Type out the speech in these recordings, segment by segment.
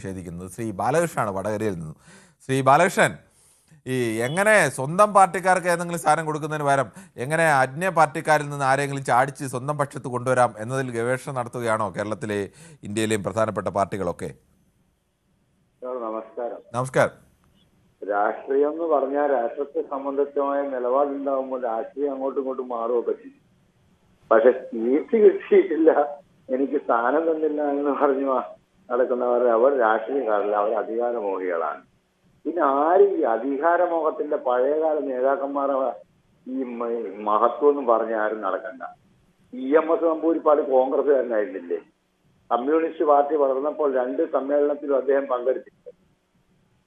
നിഷേധിക്കുന്നത് ശ്രീ ബാലകൃഷ്ണനാണ് വടകരയിൽ നിന്നും. ശ്രീ ബാലകൃഷ്ണൻ, ഈ എങ്ങനെ സ്വന്തം പാർട്ടിക്കാർക്ക് ഏതെങ്കിലും സ്ഥാനം കൊടുക്കുന്നതിന് പകരം എങ്ങനെ അന്യ പാർട്ടിക്കാരിൽ നിന്ന് ആരെങ്കിലും ചാടിച്ച് സ്വന്തം പക്ഷത്ത് കൊണ്ടുവരാം എന്നതിൽ ഗവേഷണം നടത്തുകയാണോ കേരളത്തിലെ ഇന്ത്യയിലെയും പ്രധാനപ്പെട്ട പാർട്ടികളൊക്കെ? നമസ്കാരം. നമസ്കാരം. രാഷ്ട്രീയം എന്ന് പറഞ്ഞാൽ രാഷ്ട്രത്തെ സംബന്ധിച്ചമായ നിലപാടുണ്ടാകുമ്പോൾ രാഷ്ട്രീയം അങ്ങോട്ടും ഇങ്ങോട്ടും മാറുകയൊക്കെ ചെയ്യും. പക്ഷെ സീറ്റ് കിട്ടിയിട്ടില്ല, എനിക്ക് സ്ഥാനം തന്നില്ല എന്ന് പറഞ്ഞു നടക്കുന്നവർ അവർ രാഷ്ട്രീയക്കാരല്ല, അവർ അധികാരമോഹികളാണ്. പിന്നെ ആര് ഈ അധികാരമോഹത്തിന്റെ പഴയകാല നേതാക്കന്മാരെ ഈ മഹത്വം എന്ന് പറഞ്ഞ ആരും നടക്കണ്ട. EMS നമ്പൂതിരിപ്പാട് കോൺഗ്രസ്സുകാരനായിരുന്നില്ലേ? കമ്മ്യൂണിസ്റ്റ് പാർട്ടി വളർന്നപ്പോൾ 2 സമ്മേളനത്തിലും അദ്ദേഹം പങ്കെടുത്തിട്ടുണ്ട്.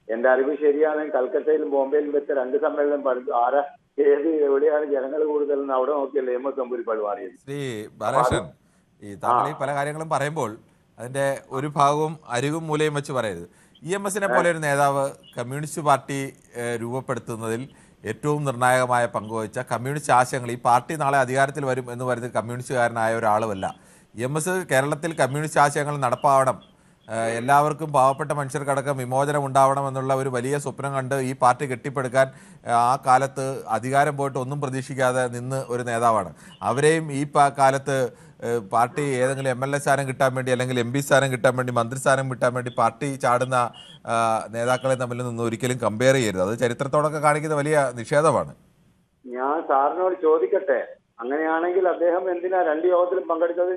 എന്റെ അറിവ് ശരിയാണെങ്കിൽ കൽക്കത്തയിലും ബോംബെയിലും വെച്ച 2 സമ്മേളനം എവിടെയാണ് ജനങ്ങൾ കൂടുതലെന്ന് അവിടെ നോക്കിയല്ലേ EMS നമ്പൂതിരിപ്പാട് മാറിയത്. ശ്രീ ബാലകൃഷ്ണൻ, ഈ താങ്കൾ ഈ പല കാര്യങ്ങളും പറയുമ്പോൾ അതിന്റെ ഒരു ഭാഗവും അരികും മൂലയും വെച്ച് പറയരുത്. EMSനെ പോലെ ഒരു നേതാവ് കമ്മ്യൂണിസ്റ്റ് പാർട്ടി രൂപപ്പെടുത്തുന്നതിൽ ഏറ്റവും നിർണായകമായ പങ്കുവച്ച കമ്മ്യൂണിസ്റ്റ് ആശയങ്ങൾ, ഈ പാർട്ടി നാളെ അധികാരത്തിൽ വരും എന്ന് പറയുന്നത് കമ്മ്യൂണിസ്റ്റുകാരനായ ഒരാളുമല്ല. EMS കേരളത്തിൽ കമ്മ്യൂണിസ്റ്റ് ആശയങ്ങൾ നടപ്പാവണം, എല്ലാവർക്കും പാവപ്പെട്ട മനുഷ്യർക്കടക്കം വിമോചനം ഉണ്ടാവണം എന്നുള്ള ഒരു വലിയ സ്വപ്നം കണ്ട് ഈ പാർട്ടി കെട്ടിപ്പടുക്കാൻ ആ കാലത്ത് അധികാരം പോയിട്ട് ഒന്നും പ്രതീക്ഷിക്കാതെ നിന്ന് ഒരു നേതാവാണ്. അവരെയും ഈ കാലത്ത് പാർട്ടി ഏതെങ്കിലും MLA സ്ഥാനം കിട്ടാൻ വേണ്ടി അല്ലെങ്കിൽ MP സ്ഥാനം കിട്ടാൻ വേണ്ടി മന്ത്രിസ്ഥാനം കിട്ടാൻ വേണ്ടി പാർട്ടി ചാടുന്ന നേതാക്കളെ തമ്മിൽ നിന്ന് ഒരിക്കലും കമ്പയർ ചെയ്യരുത്. അത് ചരിത്രത്തോടൊക്കെ കാണിക്കുന്ന വലിയ നിഷേധമാണ്. ഞാൻ സാറിനോട് ചോദിക്കട്ടെ, അങ്ങനെയാണെങ്കിൽ അദ്ദേഹം എന്തിനാ 2 യോഗത്തിലും പങ്കെടുത്തത്?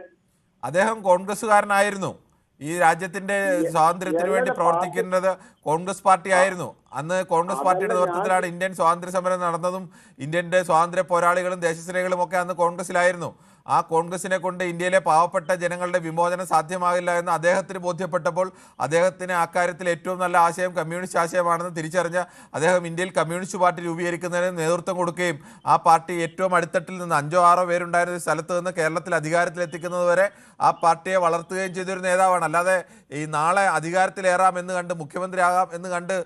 അദ്ദേഹം കോൺഗ്രസ്സുകാരനായിരുന്നു. ഈ രാജ്യത്തിന്റെ സ്വാതന്ത്ര്യത്തിന് വേണ്ടി പ്രവർത്തിക്കുന്നത് കോൺഗ്രസ് പാർട്ടി ആയിരുന്നു. അന്ന് കോൺഗ്രസ് പാർട്ടിയുടെ നേതൃത്വത്തിലാണ് ഇന്ത്യൻ സ്വാതന്ത്ര്യ സമരം നടന്നതും ഇന്ത്യൻ്റെ സ്വാതന്ത്ര്യ പോരാളികളും ദേശസ്നേഹികളും ഒക്കെ അന്ന് കോൺഗ്രസിലായിരുന്നു. ആ കോൺഗ്രസിനെ കൊണ്ട് ഇന്ത്യയിലെ പാവപ്പെട്ട ജനങ്ങളുടെ വിമോചനം സാധ്യമാകില്ല എന്ന് അദ്ദേഹത്തിന് ബോധ്യപ്പെട്ടപ്പോൾ അദ്ദേഹത്തിന് അക്കാര്യത്തിൽ ഏറ്റവും നല്ല ആശയം കമ്മ്യൂണിസ്റ്റ് ആശയമാണെന്ന് തിരിച്ചറിഞ്ഞ അദ്ദേഹം ഇന്ത്യയിൽ കമ്മ്യൂണിസ്റ്റ് പാർട്ടി രൂപീകരിക്കുന്നതിന് നേതൃത്വം കൊടുക്കുകയും ആ പാർട്ടി ഏറ്റവും അടിത്തട്ടിൽ നിന്ന് 5 or 6 പേരുണ്ടായിരുന്ന സ്ഥലത്ത് നിന്ന് കേരളത്തിൽ അധികാരത്തിലെത്തിക്കുന്നത് വരെ ആ പാർട്ടിയെ വളർത്തുകയും ചെയ്തൊരു നേതാവാണ്. അല്ലാതെ ഈ നാളെ അധികാരത്തിലേറാം എന്ന് കണ്ട് മുഖ്യമന്ത്രിയാകാം എന്ന് കണ്ട്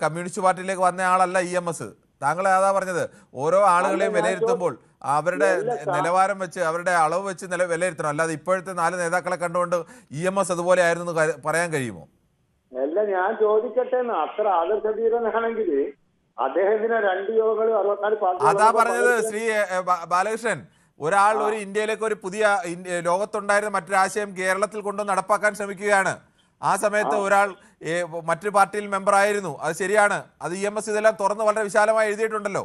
കമ്മ്യൂണിസ്റ്റ് പാർട്ടിയിലേക്ക് വന്ന ആളല്ല EMS. താങ്കൾ അതാ പറഞ്ഞത്, ഓരോ ആളുകളെയും വിലയിരുത്തുമ്പോൾ അവരുടെ നിലവാരം വെച്ച് അവരുടെ അളവ് വെച്ച് വിലയിരുത്തണം. അല്ലാതെ ഇപ്പോഴത്തെ 4 നേതാക്കളെ കണ്ടുകൊണ്ട് EMS അതുപോലെ ആയിരുന്നു പറയാൻ കഴിയുമോ? അല്ല, ഞാൻ ചോദിക്കട്ടെ, അത്ര ആദർശധീരനാണെങ്കിൽ അദ്ദേഹത്തിന് 2 യോഗങ്ങളും 64 അതാ പറഞ്ഞത് ശ്രീ ബാലകൃഷ്ണൻ. ഒരാൾ ഒരു ഇന്ത്യയിലേക്ക് ഒരു പുതിയ ലോകത്തുണ്ടായിരുന്ന മറ്റൊരാശയം കേരളത്തിൽ കൊണ്ടുവന്ന് നടപ്പാക്കാൻ ശ്രമിക്കുകയാണ്. ആ സമയത്ത് ഒരാൾ മറ്റൊരു പാർട്ടിയിൽ മെമ്പറായിരുന്നു, അത് ശരിയാണ്. അത് EMS ഇതെല്ലാം തുറന്ന് വളരെ വിശാലമായി എഴുതിയിട്ടുണ്ടല്ലോ.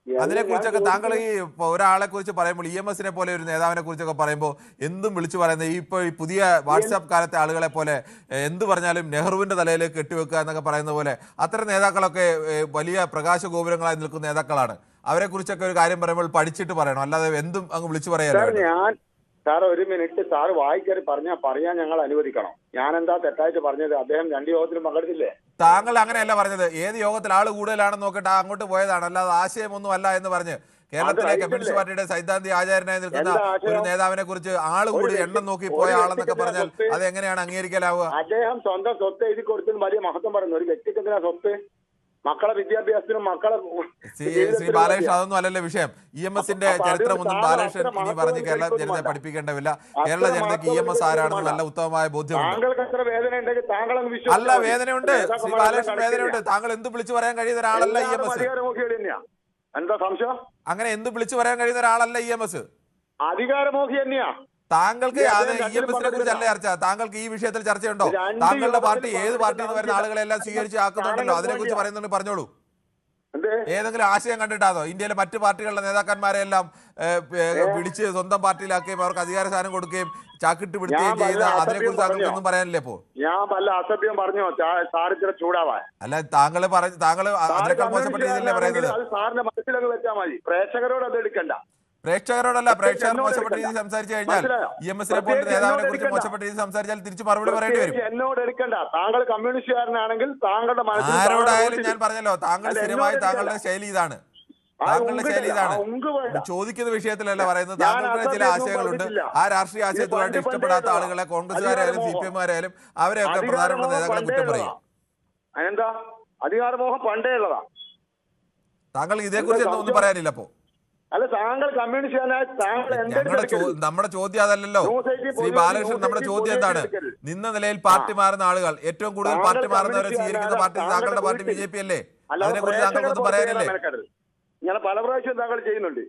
അതിനെക്കുറിച്ചൊക്കെ താങ്കൾ ഈ ഒരാളെ കുറിച്ച് പറയുമ്പോൾ EMSനെ പോലെ ഒരു നേതാവിനെ കുറിച്ചൊക്കെ പറയുമ്പോൾ എന്തും വിളിച്ചു പറയുന്നത് ഈ പുതിയ വാട്സാപ്പ് കാലത്തെ ആളുകളെ പോലെ എന്ത് പറഞ്ഞാലും നെഹ്റുവിന്റെ തലയിലേക്ക് കെട്ടിവെക്കുക എന്നൊക്കെ പറയുന്ന പോലെ അത്തരം നേതാക്കളൊക്കെ വലിയ പ്രകാശ ഗോപുരങ്ങളായി നിൽക്കുന്ന നേതാക്കളാണ്. അവരെ കുറിച്ചൊക്കെ ഒരു കാര്യം പറയുമ്പോൾ പഠിച്ചിട്ട് പറയണം, അല്ലാതെ എന്തും അങ്ങ് വിളിച്ചു പറയാനോ. സാർ ഒരു മിനിറ്റ്, സാർ വായിക്കറി പറയാൻ ഞങ്ങൾ അനുവദിക്കണം. ഞാൻ എന്താ തെറ്റായിട്ട് പറഞ്ഞത്? അദ്ദേഹം 2 യോഗത്തിലും പങ്കെടുത്തില്ലേ? താങ്കൾ അങ്ങനെയല്ല പറഞ്ഞത്. ഏത് യോഗത്തിൽ ആള് കൂടുതലാണെന്ന് നോക്കിയിട്ട് അങ്ങോട്ട് പോയതാണ്, അല്ലാതെ ആശയമൊന്നും അല്ല എന്ന് പറഞ്ഞ് കേരളത്തിലെ കമ്മ്യൂണിസ്റ്റ് പാർട്ടിയുടെ സൈദ്ധാന്തിക ആചാര്യനായി നിൽക്കുന്ന ഒരു നേതാവിനെ കുറിച്ച് ആള് കൂടി എണ്ണം നോക്കി പോയ ആളെന്നൊക്കെ പറഞ്ഞാൽ അത് എങ്ങനെയാണ് അംഗീകരിക്കലാവുക? അദ്ദേഹം സ്വന്തം സ്വത്ത് എഴുതി കൊടുത്തതിന് വലിയ മഹത്വം പറയുന്നു. ഒരു വ്യക്തിക്ക് എന്തിനാ സ്വത്ത്? മക്കളെ വിദ്യാഭ്യാസത്തിനും ശ്രീ ബാലകൃഷ്ണൻ, അതൊന്നും അല്ലല്ലോ വിഷയം. EMSന്റെ ചരിത്രമൊന്നും ബാലകൃഷ്ണൻ ഇനി പറഞ്ഞ് കേരള ജനതയെ പഠിപ്പിക്കേണ്ടതില്ല. കേരള ജനതയ്ക്ക് EMS ആരാണെന്ന് നല്ല ഉത്തമമായ ബോധ്യമുണ്ട്. അല്ല, വേദനയുണ്ട് ശ്രീ ബാലകൃഷ്ണൻ, വേദനയുണ്ട്. താങ്കൾ എന്ത് വിളിച്ചു പറയാൻ കഴിയുന്ന ഒരാളല്ല EMS. എന്താ സംശയം? അങ്ങനെ എന്ത് വിളിച്ചു പറയാൻ കഴിയുന്ന ഒരാളല്ല EMS. അധികാരമോഹി തന്നെയാ. താങ്കൾക്ക് EMSനെ കുറിച്ചല്ല ചർച്ച. താങ്കൾക്ക് ഈ വിഷയത്തിൽ ചർച്ചയുണ്ടോ? താങ്കളുടെ പാർട്ടി ഏത് പാർട്ടിയിൽ നിന്ന് വരുന്ന ആളുകളെല്ലാം സ്വീകരിച്ച് ആക്കുന്നുണ്ടല്ലോ, അതിനെ കുറിച്ച് പറയുന്നുണ്ട്, പറഞ്ഞോളൂ. ഏതെങ്കിലും ആശയം കണ്ടിട്ടാണോ ഇന്ത്യയിലെ മറ്റു പാർട്ടികളുടെ നേതാക്കന്മാരെ എല്ലാം പിടിച്ച് സ്വന്തം പാർട്ടിയിലാക്കുകയും അവർക്ക് അധികാര സ്ഥാനം കൊടുക്കുകയും ചാക്കിട്ട് പിടിക്കുകയും ചെയ്യുന്ന അതിനെ കുറിച്ച് താങ്കൾക്കൊന്നും പറയാനില്ലേ? ഇപ്പോ ഞാൻ വല്ല അസഭ്യം പറഞ്ഞോ? സാറിത്ര ചൂടാവാൻ അല്ല, താങ്കൾ അതിനേക്കാൾ മോശപ്പെട്ട രീതിയിലല്ലേ പറയുന്നത്? സാറിന്റെ മനസ്സിലങ്ങ് വെച്ചാൽ മതി, പ്രേക്ഷകരോട് അത് എടുക്കണ്ട. പ്രേക്ഷകരോടല്ല, പ്രേക്ഷകർ മോശപ്പെട്ട രീതിയിൽ സംസാരിച്ചു കഴിഞ്ഞാൽ EMSനെ പോലെ നേതാവിനെ കുറിച്ച് മോശപ്പെട്ട രീതിയിൽ സംസാരിച്ചാൽ തിരിച്ചു മറുപടി പറയേണ്ടി വരും. എന്നോട് എടുക്കണ്ട. താങ്കൾ കമ്മ്യൂണിസ്റ്റുകാരനാണെങ്കിൽ താങ്കളുടെ ആരോടായാലും ഞാൻ പറഞ്ഞല്ലോ, താങ്കൾ സ്ഥിരമായി താങ്കളുടെ ശൈലി ഇതാണ്. ചോദിക്കുന്ന വിഷയത്തിലല്ല പറയുന്നത്. താങ്കൾക്ക് ചില ആശയങ്ങളുണ്ട്. ആ രാഷ്ട്രീയ ആശയത്തുമായിട്ട് ഇഷ്ടപ്പെടാത്ത ആളുകളെ, കോൺഗ്രസ്സുകാരായാലും CPM-കാരായാലും അവരെയൊക്കെ പ്രധാനപ്പെട്ട നേതാക്കളെ കുറ്റം പറയും. അതിനെന്താ? അധികാരമോഹം പണ്ടേ ഉള്ളതാ. താങ്കൾ ഇതേക്കുറിച്ച് ഒന്നും പറയാനില്ല. അപ്പോ അല്ല താങ്കൾ കമ്മ്യൂണിസ്റ്റുകാരനായ താങ്കൾ നമ്മുടെ ചോദ്യം അതല്ലല്ലോ ശ്രീ ബാലകൃഷ്ണൻ. നമ്മുടെ ചോദ്യം എന്താണ്? നിന്ന നിലയിൽ പാർട്ടി മാറുന്ന ആളുകൾ, ഏറ്റവും കൂടുതൽ പാർട്ടി മാറുന്നവരെ സ്വീകരിക്കുന്ന പാർട്ടി താങ്കളുടെ പാർട്ടി BJP അല്ലേ? അതിനെക്കുറിച്ച് താങ്കൾക്കൊന്നും പറയാനില്ലേ? ഞാൻ പല പ്രാവശ്യം താങ്കൾ ചെയ്യുന്നുണ്ട്,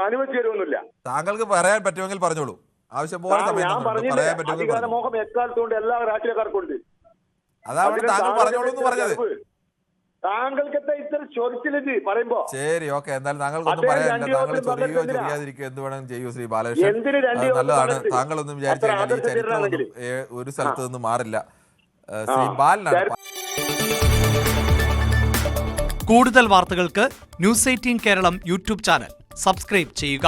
അനുവദിച്ചു തരുമൊന്നുമില്ല. താങ്കൾക്ക് പറയാൻ പറ്റുമെങ്കിൽ പറഞ്ഞോളൂ. ആവശ്യം പോലെ സമയം പറയാൻ പറ്റുമെങ്കിൽ അധികാരമോഹം എക്കാലത്തുകൊണ്ട് എല്ലാ രാഷ്ട്രീയക്കാർക്കുണ്ട്. അതാണ് താങ്കൾ പറഞ്ഞോളൂ എന്ന് പറഞ്ഞത്. താങ്കൾക്ക് ഇത്തരം ചോദിച്ചില്ലേ പറയുമ്പോ ശരി, ഓക്കെ. എന്തായാലും താങ്കൾക്കൊന്നും പറയാനില്ല. താങ്കൾ ചൊറിയോ ചൊറിയാതിരിക്കുക എന്ത് വേണം ചെയ്യൂ ശ്രീ ബാലകൃഷ്ണൻ. നല്ലതാണ്. താങ്കളൊന്നും വിചാരിച്ചു കഴിഞ്ഞാൽ ഈ ചരിത്രമൊന്നും ഒരു സ്ഥലത്ത് നിന്നും മാറില്ല. ശ്രീ ബാലനാണ്. കൂടുതൽ വാർത്തകൾക്ക് news 18 Keralam YouTube channel subscribe ചെയ്യുക.